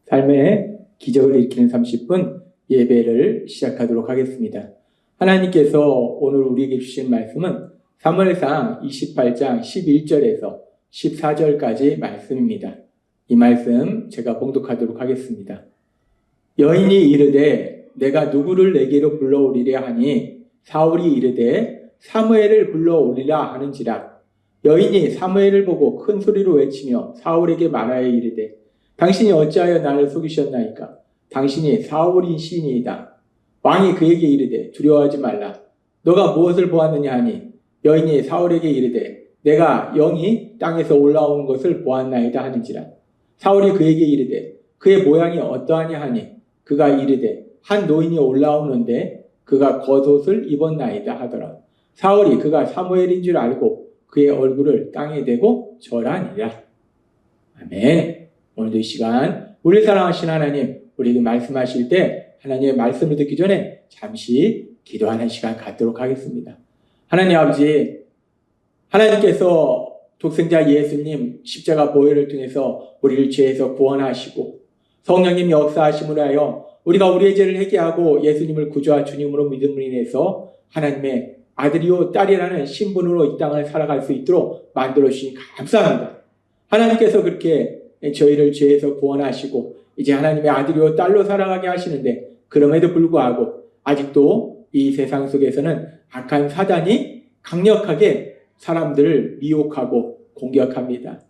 삶의 기적을 일으키는 30분 예배를 시작하도록 하겠습니다. 하나님께서 오늘 우리에게 주신 말씀은 사무엘상 28장 11절에서 14절까지 말씀입니다. 이 말씀 제가 봉독하도록 하겠습니다. 여인이 이르되 내가 누구를 내게로 불러오리랴 하니 사울이 이르되 사무엘을 불러오리라 하는지라. 여인이 사무엘을 보고 큰 소리로 외치며 사울에게 말하여 이르되 당신이 어찌하여 나를 속이셨나이까? 당신이 사울인 시인이다. 왕이 그에게 이르되 두려워하지 말라. 너가 무엇을 보았느냐 하니 여인이 사울에게 이르되 내가 영이 땅에서 올라오는 것을 보았나이다 하는지라. 사울이 그에게 이르되 그의 모양이 어떠하냐 하니 그가 이르되 한 노인이 올라오는데 그가 겉옷을 입었나이다 하더라. 사울이 그가 사무엘인 줄 알고 그의 얼굴을 땅에 대고 절하니라. 아멘. 오늘도 이 시간 우리 사랑하신 하나님, 우리에게 말씀하실 때 하나님의 말씀을 듣기 전에 잠시 기도하는 시간 갖도록 하겠습니다. 하나님 아버지, 하나님께서 독생자 예수님 십자가 보혈을 통해서 우리를 죄에서 구원하시고 성령님 역사하심으로 하여 우리가 우리의 죄를 회개하고 예수님을 구주와 주님으로 믿음으로 인해서 하나님의 아들이요 딸이라는 신분으로 이 땅을 살아갈 수 있도록 만들어 주시니 감사합니다. 하나님께서 그렇게 저희를 죄에서 구원하시고 이제 하나님의 아들이요 딸로 살아가게 하시는데 그럼에도 불구하고 아직도 이 세상 속에서는 악한 사단이 강력하게 사람들을 미혹하고 공격합니다.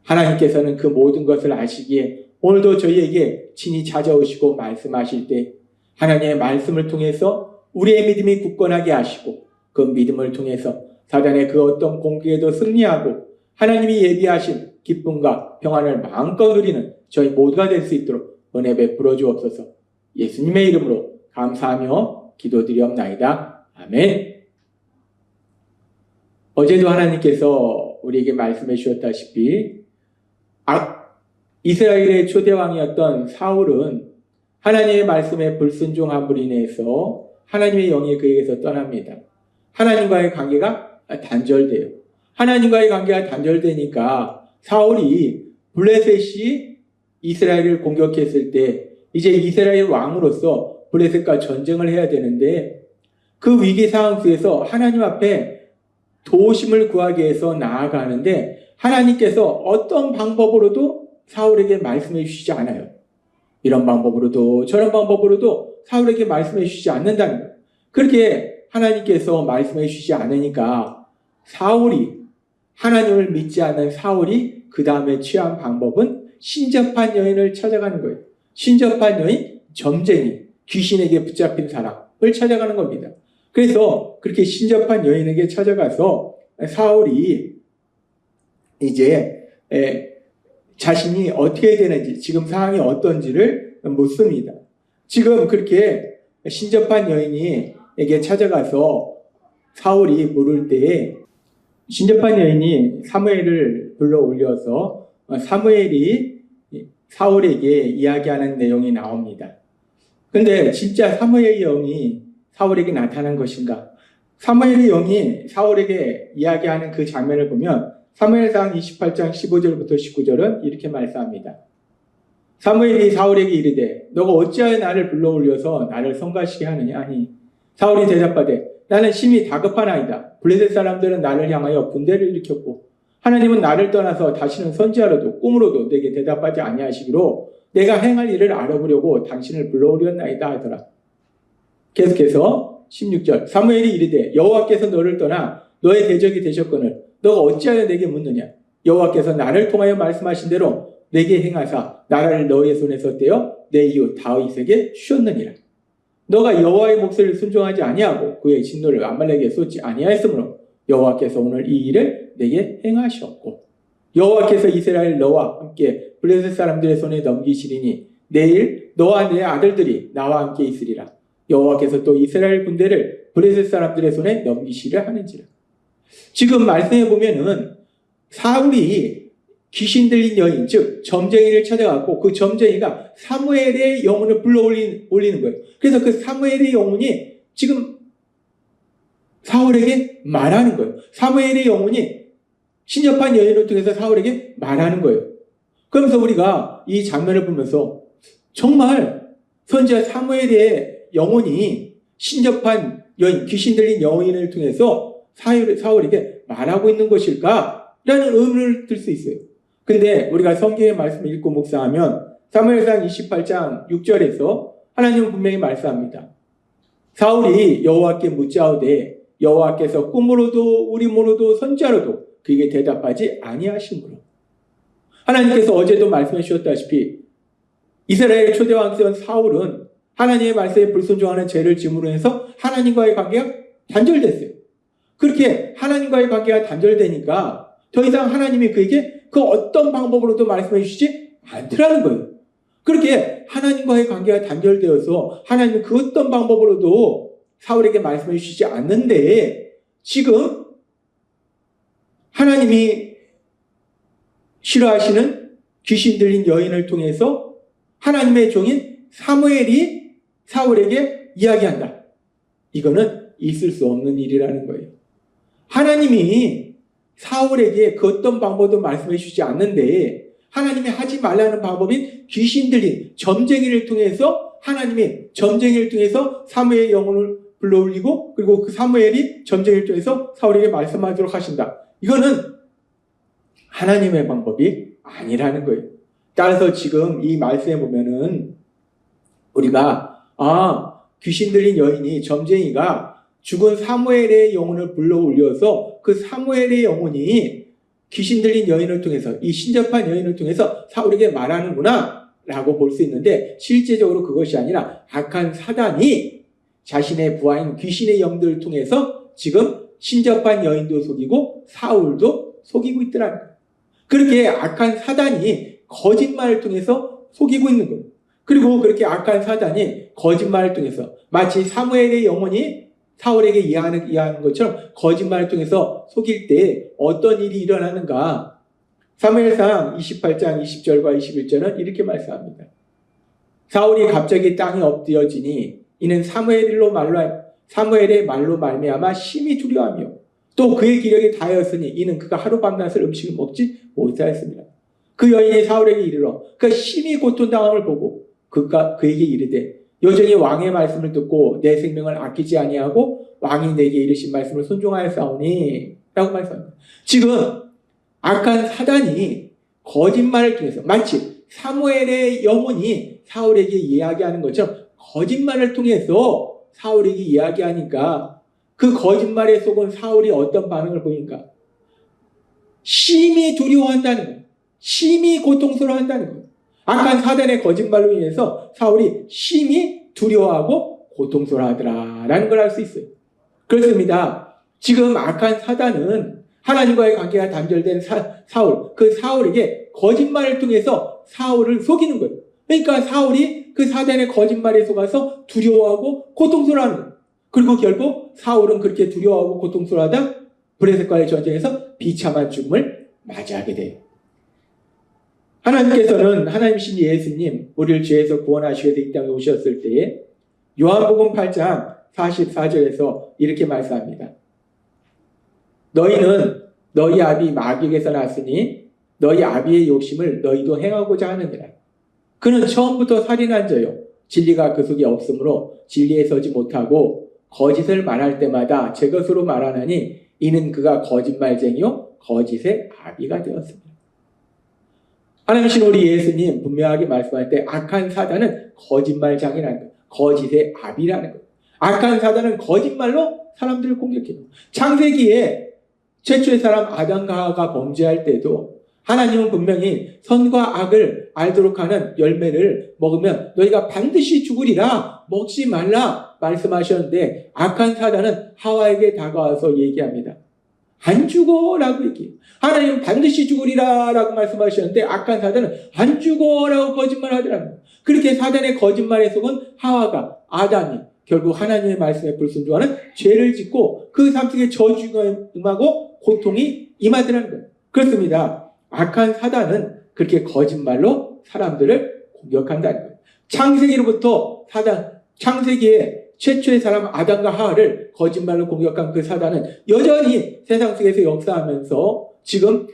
하나님께서는 그 모든 것을 아시기에 오늘도 저희에게 친히 찾아오시고 말씀하실 때 하나님의 말씀을 통해서 우리의 믿음이 굳건하게 하시고 그 믿음을 통해서 사단의 그 어떤 공격에도 승리하고 하나님이 예비하신 기쁨과 평안을 마음껏 누리는 저희 모두가 될 수 있도록 은혜 베풀어 주옵소서. 예수님의 이름으로 감사하며 기도드리옵나이다. 아멘. 어제도 하나님께서 우리에게 말씀해 주셨다시피 이스라엘의 초대왕이었던 사울은 하나님의 말씀에 불순종함으로 인해서 하나님의 영이 그에게서 떠납니다. 하나님과의 관계가 단절돼요. 하나님과의 관계가 단절되니까 사울이 블레셋이 이스라엘을 공격했을 때 이제 이스라엘 왕으로서 블레셋과 전쟁을 해야 되는데 그 위기 상황 속에서 하나님 앞에 도우심을 구하기 위해서 나아가는데 하나님께서 어떤 방법으로도 사울에게 말씀해 주시지 않아요. 이런 방법으로도 저런 방법으로도 사울에게 말씀해 주시지 않는다는 거예요. 그렇게 하나님께서 말씀해 주시지 않으니까 사울이 하나님을 믿지 않는 사울이 그 다음에 취한 방법은 신접한 여인을 찾아가는 거예요. 신접한 여인, 점쟁이, 귀신에게 붙잡힌 사람을 찾아가는 겁니다. 그래서 그렇게 신접한 여인에게 찾아가서 사울이 이제 자신이 어떻게 되는지, 지금 상황이 어떤지를 묻습니다. 지금 그렇게 신접한 여인에게 찾아가서 사울이 물을 때에 신접한 여인이 사무엘을 불러 올려서 사무엘이 사울에게 이야기하는 내용이 나옵니다. 그런데 진짜 사무엘의 영이 사울에게 나타난 것인가? 사무엘의 영이 사울에게 이야기하는 그 장면을 보면 사무엘상 28장 15절부터 19절은 이렇게 말씀합니다. 사무엘이 사울에게 이르되 너가 어찌하여 나를 불러 올려서 나를 성가시게 하느냐 하니 사울이 대답하되 나는 심히 다급하나이다. 블레셋 사람들은 나를 향하여 분대를 일으켰고 하나님은 나를 떠나서 다시는 선지하러도 꿈으로도 내게 대답하지 아니하시기로 내가 행할 일을 알아보려고 당신을 불러오렸나이다 하더라. 계속해서 16절 사무엘이 이르되 여호와께서 너를 떠나 너의 대적이 되셨거늘 너가 어찌하여 내게 묻느냐. 여호와께서 나를 통하여 말씀하신 대로 내게 행하사 나라를 너의 손에서 떼어 내 이웃 다윗에게 주셨느니라. 너가 여호와의 목소리를 순종하지 아니하고 그의 진노를 아말렉에게 쏟지 아니하였으므로 여호와께서 오늘 이 일을 내게 행하셨고 여호와께서 이스라엘 너와 함께 블레셋 사람들의 손에 넘기시리니 내일 너와 내 아들들이 나와 함께 있으리라. 여호와께서 또 이스라엘 군대를 블레셋 사람들의 손에 넘기시려 하는지라. 지금 말씀해 보면은 사울이 귀신 들린 여인, 즉 점쟁이를 찾아갔고 그 점쟁이가 사무엘의 영혼을 불러 올리는 거예요. 그래서 그 사무엘의 영혼이 지금 사울에게 말하는 거예요. 사무엘의 영혼이 신접한 여인을 통해서 사울에게 말하는 거예요. 그러면서 우리가 이 장면을 보면서 정말 선지자 사무엘의 영혼이 신접한 여인, 귀신 들린 여인을 통해서 사울에게 말하고 있는 것일까? 라는 의문을 들 수 있어요. 근데 우리가 성경의 말씀을 읽고 묵상하면 사무엘상 28장 6절에서 하나님은 분명히 말씀합니다. 사울이 여호와께 묻자오되 여호와께서 꿈으로도 우림으로도 선지자로도 그에게 대답하지 아니하시므로. 하나님께서 어제도 말씀해 주셨다시피 이스라엘의 초대왕이던 사울은 하나님의 말씀에 불순종하는 죄를 짐으로 해서 하나님과의 관계가 단절됐어요. 그렇게 하나님과의 관계가 단절되니까 더 이상 하나님이 그에게 그 어떤 방법으로도 말씀해 주시지 않더라는 거예요. 그렇게 하나님과의 관계가 단절되어서 하나님은 그 어떤 방법으로도 사울에게 말씀해 주시지 않는데 지금 하나님이 싫어하시는 귀신 들린 여인을 통해서 하나님의 종인 사무엘이 사울에게 이야기한다. 이거는 있을 수 없는 일이라는 거예요. 하나님이 사울에게 그 어떤 방법도 말씀해 주시지 않는데 하나님이 하지 말라는 방법인 귀신 들린 점쟁이를 통해서 하나님이 점쟁이를 통해서 사무엘의 영혼을 불러올리고 그리고 그 사무엘이 점쟁이를 통해서 사울에게 말씀하도록 하신다. 이거는 하나님의 방법이 아니라는 거예요. 따라서 지금 이 말씀에 보면은 우리가 귀신 들린 여인이 점쟁이가 죽은 사무엘의 영혼을 불러올려서 그 사무엘의 영혼이 귀신 들린 여인을 통해서 이 신접한 여인을 통해서 사울에게 말하는구나 라고 볼 수 있는데 실제적으로 그것이 아니라 악한 사단이 자신의 부하인 귀신의 영들을 통해서 지금 신접한 여인도 속이고 사울도 속이고 있더라는 거예요. 그렇게 악한 사단이 거짓말을 통해서 속이고 있는 거예요. 그리고 그렇게 악한 사단이 거짓말을 통해서 마치 사무엘의 영혼이 사울에게 이해하는 것처럼 거짓말을 통해서 속일 때 어떤 일이 일어나는가? 사무엘상 28장 20절과 21절은 이렇게 말씀합니다. 사울이 갑자기 땅에 엎드려지니 이는 사무엘의 말로 말미암아 심히 두려워하며 또 그의 기력이 다하였으니 이는 그가 하루밤낮을 음식을 먹지 못하였습니다. 그 여인이 사울에게 이르러 그가 심히 고통당함을 보고 그에게 이르되 여전히 왕의 말씀을 듣고 내 생명을 아끼지 아니하고 왕이 내게 이르신 말씀을 순종하였사오니 라고 말씀합니다. 지금 악한 사단이 거짓말을 통해서 마치 사무엘의 영혼이 사울에게 이야기하는 것처럼 거짓말을 통해서 사울에게 이야기하니까 그 거짓말에 속은 사울이 어떤 반응을 보이니까 심히 두려워한다는 거예요. 심히 고통스러워한다는 거예요. 악한 사단의 거짓말로 인해서 사울이 심히 두려워하고 고통스러워하더라라는 걸 알 수 있어요. 그렇습니다. 지금 악한 사단은 하나님과의 관계가 단절된 사울, 그 사울에게 거짓말을 통해서 사울을 속이는 거예요. 그러니까 사울이 그 사단의 거짓말에 속아서 두려워하고 고통스러워하는 거예요. 그리고 결국 사울은 그렇게 두려워하고 고통스러워하다 브레셋과의 전쟁에서 비참한 죽음을 맞이하게 돼요. 하나님께서는 하나님이신 예수님 우리를 죄에서 구원하시기 위해서 이 땅에 오셨을 때에 요한복음 8장 44절에서 이렇게 말씀합니다. 너희는 너희 아비 마귀에게서 났으니 너희 아비의 욕심을 너희도 행하고자 하느니라. 그는 처음부터 살인한 자요 진리가 그 속에 없으므로 진리에 서지 못하고 거짓을 말할 때마다 제 것으로 말하나니 이는 그가 거짓말쟁이요 거짓의 아비가 되었습니다. 하나님이신 우리 예수님 분명하게 말씀할 때 악한 사단은 거짓말장이라는 거예요. 거짓의 아비라는 거예요. 악한 사단은 거짓말로 사람들을 공격해요. 창세기에 최초의 사람 아담과 하와가 범죄할 때도 하나님은 분명히 선과 악을 알도록 하는 열매를 먹으면 너희가 반드시 죽으리라 먹지 말라 말씀하셨는데 악한 사단은 하와에게 다가와서 얘기합니다. 안 죽어라고 얘기해요. 하나님은 반드시 죽으리라라고 말씀하셨는데 악한 사단은 안 죽어라고 거짓말하더라고요. 그렇게 사단의 거짓말에 속은 하와가 아담이 결국 하나님의 말씀에 불순종하는 죄를 짓고 그 삶 속에 저주가 임하고 고통이 임하더라는 거예요. 그렇습니다. 악한 사단은 그렇게 거짓말로 사람들을 공격한다는 거예요. 창세기로부터 창세기에 최초의 사람 아담과 하와를 거짓말로 공격한 그 사단은 여전히 세상 속에서 역사하면서 지금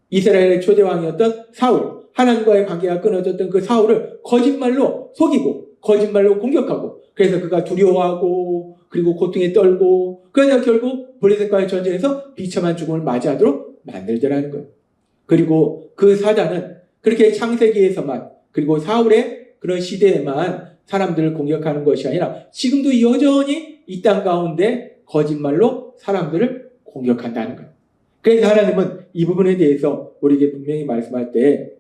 이스라엘의 초대왕이었던 사울, 하나님과의 관계가 끊어졌던 그 사울을 거짓말로 속이고 거짓말로 공격하고 그래서 그가 두려워하고 그리고 고통에 떨고 그러다 결국 블레셋과의 전쟁에서 비참한 죽음을 맞이하도록 만들더라는 거예요. 그리고 그 사단은 그렇게 창세기에서만 그리고 사울의 그런 시대에만 사람들을 공격하는 것이 아니라 지금도 여전히 이 땅 가운데 거짓말로 사람들을 공격한다는 거예요. 그래서 하나님은 이 부분에 대해서 우리에게 분명히 말씀할 때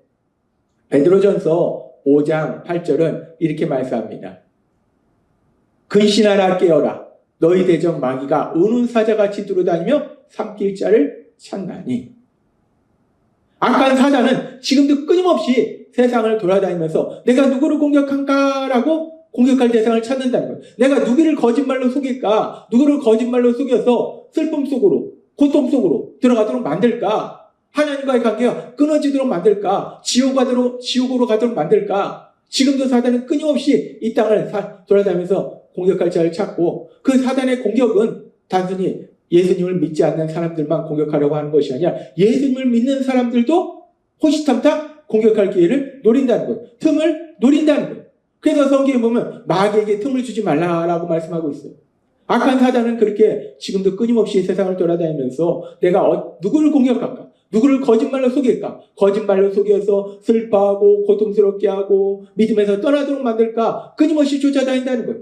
베드로전서 5장 8절은 이렇게 말씀합니다. 근신하라 깨어라 너희 대적 마귀가 우는 사자같이 두루다니며 삼킬 자를 찾나니. 악한 사자는 지금도 끊임없이 세상을 돌아다니면서 내가 누구를 공격한가라고 공격할 대상을 찾는다는 거예요. 내가 누구를 거짓말로 속일까? 누구를 거짓말로 속여서 슬픔 속으로 고통 속으로 들어가도록 만들까? 하나님과의 관계가 끊어지도록 만들까? 지옥으로 가도록 만들까? 지금도 사단은 끊임없이 이 땅을 돌아다니면서 공격할 자를 찾고 그 사단의 공격은 단순히 예수님을 믿지 않는 사람들만 공격하려고 하는 것이 아니라 예수님을 믿는 사람들도 호시탐탐 공격할 기회를 노린다는 거예요. 틈을 노린다는 거예요. 그래서 성경에 보면 마귀에게 틈을 주지 말라라고 말씀하고 있어요. 악한 사단은 그렇게 지금도 끊임없이 세상을 돌아다니면서 내가 누구를 공격할까? 누구를 거짓말로 속일까? 거짓말로 속여서 슬퍼하고 고통스럽게 하고 믿음에서 떠나도록 만들까? 끊임없이 쫓아다닌다는 거예요.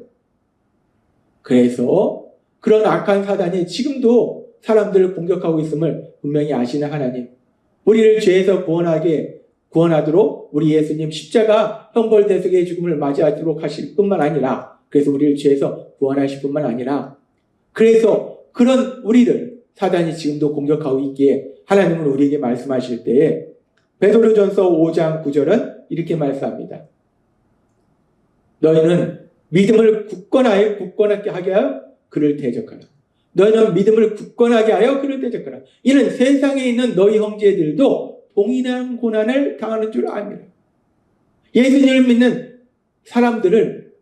그래서 그런 악한 사단이 지금도 사람들을 공격하고 있음을 분명히 아시는 하나님, 우리를 죄에서 구원하도록 우리 예수님 십자가 형벌대속의 죽음을 맞이하도록 하실 뿐만 아니라 그래서 우리를 죄에서 구원하실 뿐만 아니라 그래서 그런 우리를 사단이 지금도 공격하고 있기에 하나님은 우리에게 말씀하실 때에 베드로전서 5장 9절은 이렇게 말씀합니다. 너희는 믿음을 굳건하게 하여 그를 대적하라. 너희는 믿음을 굳건하게 하여 그를 대적하라. 이는 세상에 있는 너희 형제들도 동일한 고난을 당하는 줄 압니다. 예수님을 믿는 사람들을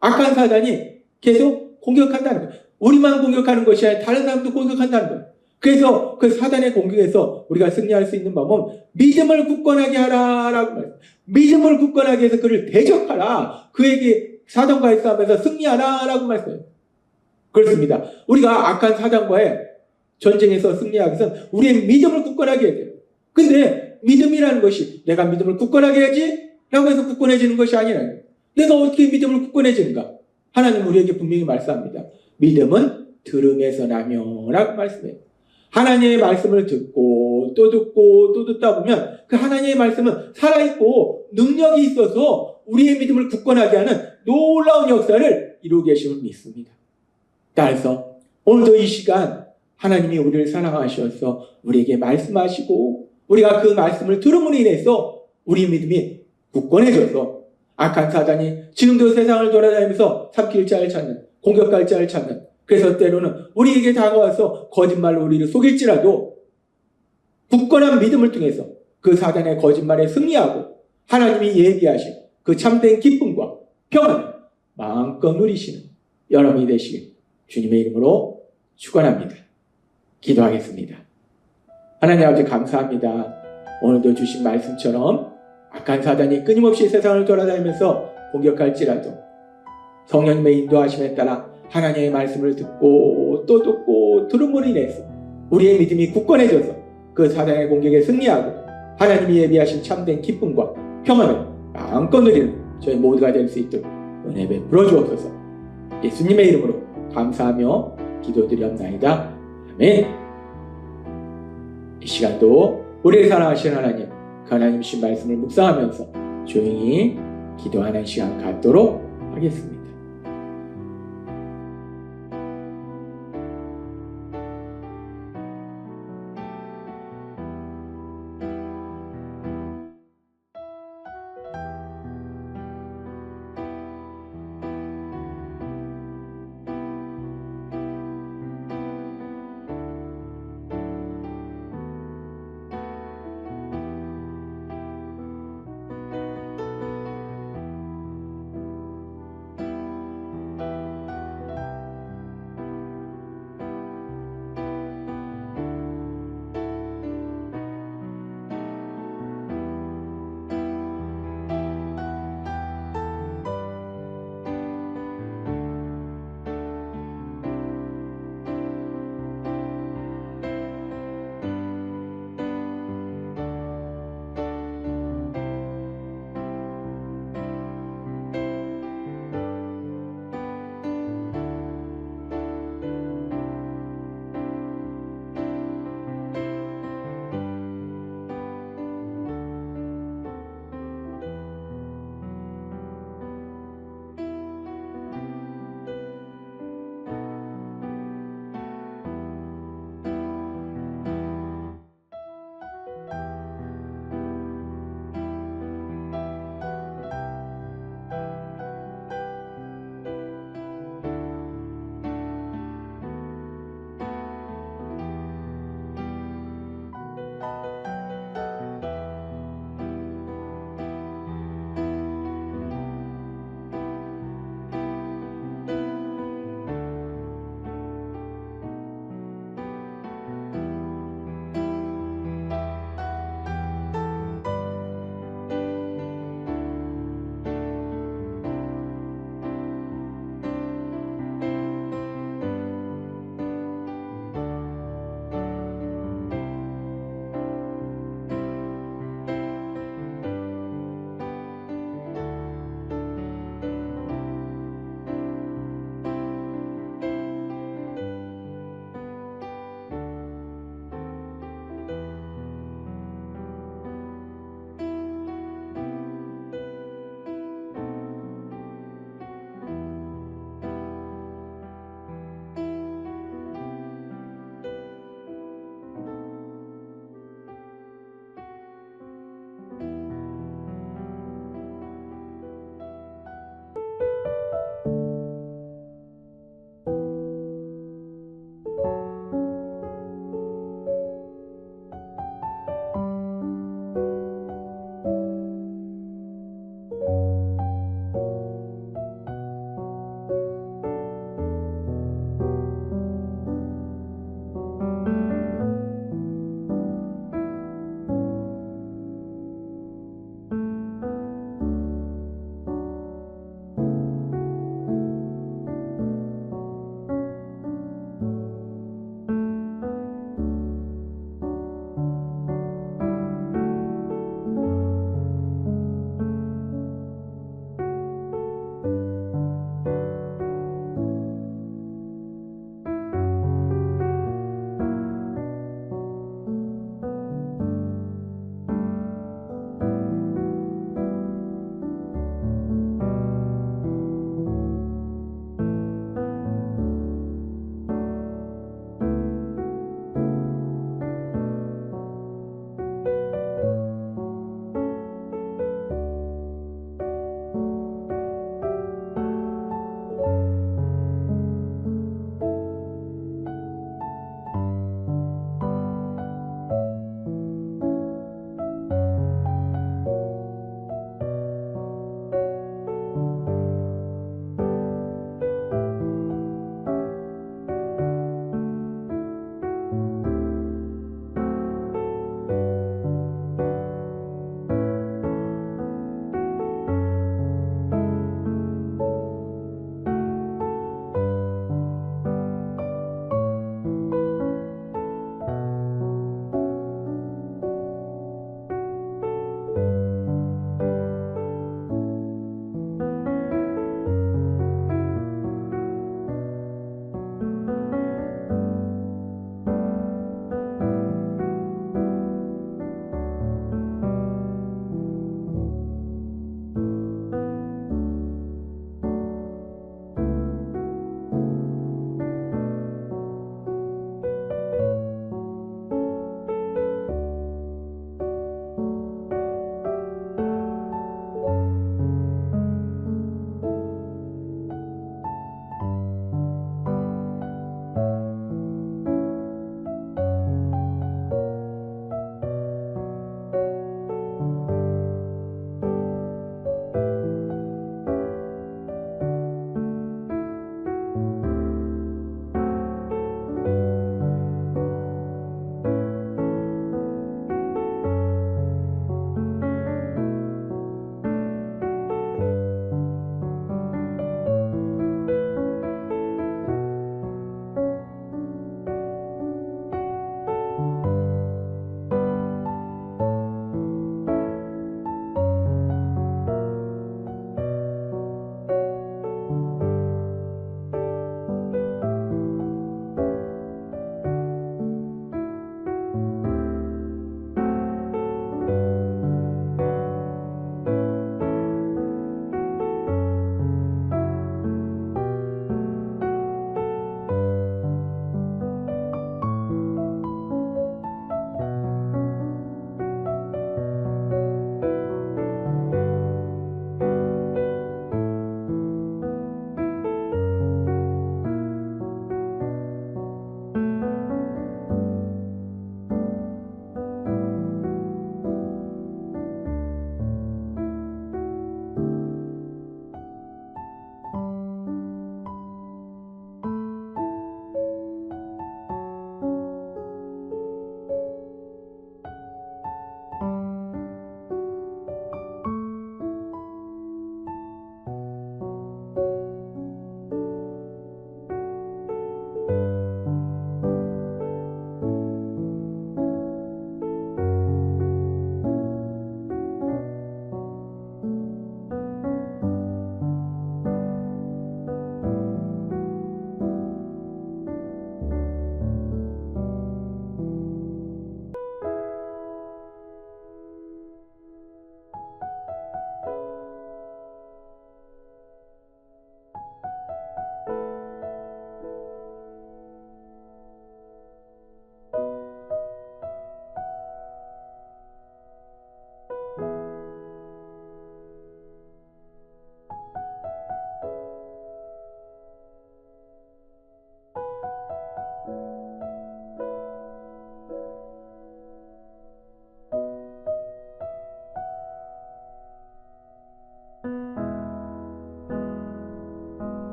악한 사단이 계속 공격한다는 거예요. 우리만 공격하는 것이 아니라 다른 사람도 공격한다는 거예요. 그래서 그 사단의 공격에서 우리가 승리할 수 있는 방법은 믿음을 굳건하게 하라라고 말해요. 믿음을 굳건하게 해서 그를 대적하라. 그에게 사단과의 싸움에서 승리하라라고 말씀해요. 그렇습니다. 우리가 악한 사단과의 전쟁에서 승리하기 위해서는 우리의 믿음을 굳건하게 해야 돼요. 근데 믿음이라는 것이 내가 믿음을 굳건하게 해야지 라고 해서 굳건해지는 것이 아니라 내가 어떻게 믿음을 굳건해지는가? 하나님 우리에게 분명히 말씀합니다. 믿음은 들음에서 나며 라고 말씀해요. 하나님의 말씀을 듣고 또 듣다 보면 그 하나님의 말씀은 살아있고 능력이 있어서 우리의 믿음을 굳건하게 하는 놀라운 역사를 이루고 계심을 믿습니다. 따라서 오늘도 이 시간 하나님이 우리를 사랑하셔서 우리에게 말씀하시고 우리가 그 말씀을 들음으로 인해서 우리 믿음이 굳건해져서 악한 사단이 지금도 세상을 돌아다니면서 삼킬 자를 찾는 공격할 자를 찾는 그래서 때로는 우리에게 다가와서 거짓말로 우리를 속일지라도 굳건한 믿음을 통해서 그 사단의 거짓말에 승리하고 하나님이 예비하신 그 참된 기쁨과 평안을 마음껏 누리시는 여러분이 되시길 주님의 이름으로 축원합니다. 기도하겠습니다. 하나님 아버지 감사합니다. 오늘도 주신 말씀처럼 악한 사단이 끊임없이 세상을 돌아다니면서 공격할지라도 성령님의 인도하심에 따라 하나님의 말씀을 듣고 또 듣고 들음으로 인해서 우리의 믿음이 굳건해져서 그 사단의 공격에 승리하고 하나님이 예비하신 참된 기쁨과 평안을 마음껏 누리는 저희 모두가 될 수 있도록 은혜 베풀어 주옵소서. 예수님의 이름으로 감사하며 기도드리옵나이다. 아멘. 이 시간도 우리를 사랑하시는 하나님, 그 하나님이신 말씀을 묵상하면서 조용히 기도하는 시간 갖도록 하겠습니다.